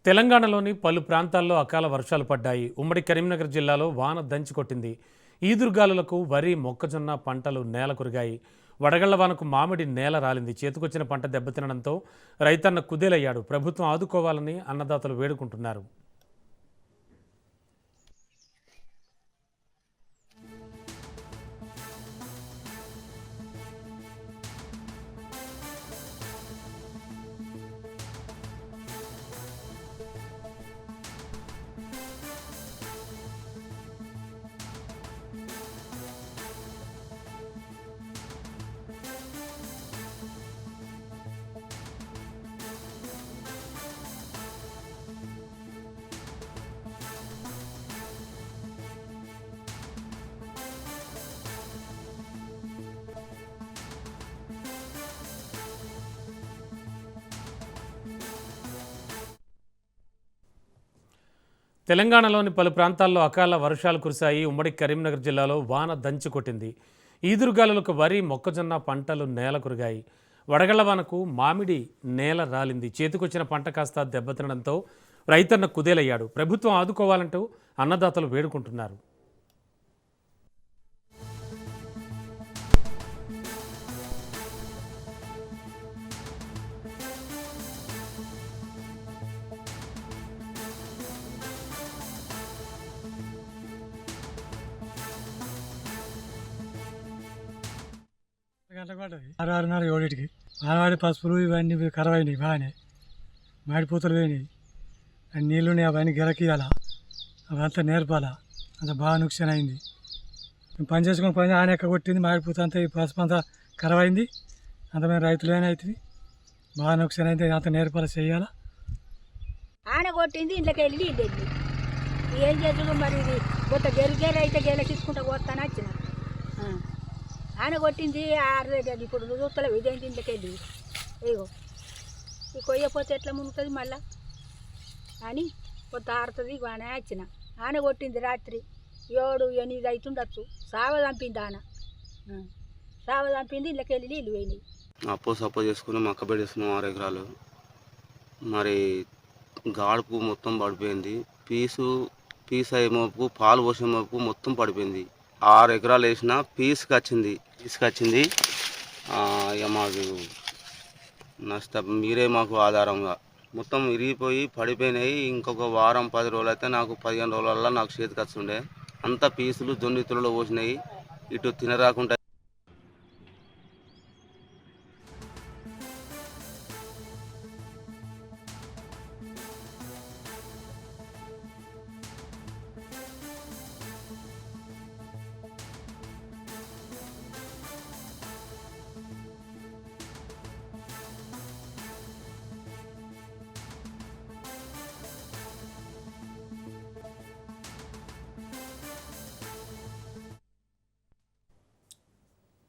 తెలంగాణలోని పలు ప్రాంతాల్లో అకాల వర్షాలు పడ్డాయి. ఉమ్మడి కరీంనగర్ జిల్లాలో వాన దంచుకొట్టింది. ఈదురుగాలులకు వరి, మొక్కజొన్న పంటలు నేలకొరిగాయి. వడగళ్ల వానకు మామిడి నేల రాలింది. చేతికొచ్చిన పంట దెబ్బతినడంతో రైతన్న కుదేలయ్యాడు. ప్రభుత్వం ఆదుకోవాలని అన్నదాతలు వేడుకుంటున్నారు. తెలంగాణలోని పలు ప్రాంతాల్లో అకాల వర్షాలు కురిశాయి. ఉమ్మడి కరీంనగర్ జిల్లాలో వాన దంచుకొట్టింది. ఈదురుగాలులకు వరి, మొక్కజొన్న పంటలు నేలకొరిగాయి. వడగళ్ల వానకు మామిడి నేల రాలింది. చేతికొచ్చిన పంట కాస్త దెబ్బతినడంతో రైతన్న కుదేలయ్యాడు. ప్రభుత్వం ఆదుకోవాలంటూ అన్నదాతలు వేడుకుంటున్నారు. గంటకు పడ్డది 6:30 7కి ఆడవాడి పసుపులు ఇవన్నీ ఖరాబ్ అయినాయి. బాగానే మాడిపూతలు పోయినాయి. నీళ్ళు ఉన్నాయి, అవన్నీ గిరకియాల, అవంతా నేర్పాలా, అంత బాగా నుక్సాన్ అయింది. మేము పని చేసుకుని పని ఆన ఎక్క కొట్టింది, మాడిపూత అంతా ఈ పసుపు అంతా ఖరాబ్ అయింది. అంత మేము రైతులైనా అవుతుంది, బాగా నుక్సాన్ అయింది. అంత నేర్పాల చేయాలా. ఆన కొట్టింది, ఇంట్లోకి వెళ్ళి నీళ్ళు వెళ్ళి ఏం చేసు మరి. ఇది కొత్త గెలిగేరు అయితే గెలకించుకుంటా పోతాను వచ్చిన. ఆన కొట్టింది ఇప్పుడు చూస్తలేవు, ఇదేంటి ఇంట్లోకి వెళ్ళి ఇగో ఈ కొయ్యపోతే ఎట్లా మునుగుతుంది మళ్ళా అని కొత్త ఆరుతుంది. ఆన వచ్చిన ఆన కొట్టింది రాత్రి 7 8 అవుతుండొచ్చు. సావ చంపింది ఆన, సావ చంపింది. ఇంట్లోకి వెళ్ళి నీళ్ళు పోయినాయి. సప్పో చేసుకుని మక్క పెట్టేసుకున్నాం 6 ఎకరాలు. మరి గాడుపు మొత్తం పడిపోయింది. పీస్ అయ్యే మోపు, పాలు పోసే మోపు మొత్తం పడిపోయింది. 6 ఎకరాలు వేసిన పీస్కి వచ్చింది. ఇక మాకు నష్టం మీరే మాకు ఆధారంగా మొత్తం విరిగిపోయి పడిపోయినాయి. ఇంకొక వారం 10 రోజులు అయితే నాకు 15 రోజులలో నాకు చేతికి వస్తుండే. అంత పీసులు జొన్నితులలో పోసినాయి. ఇటు తినరాకుండా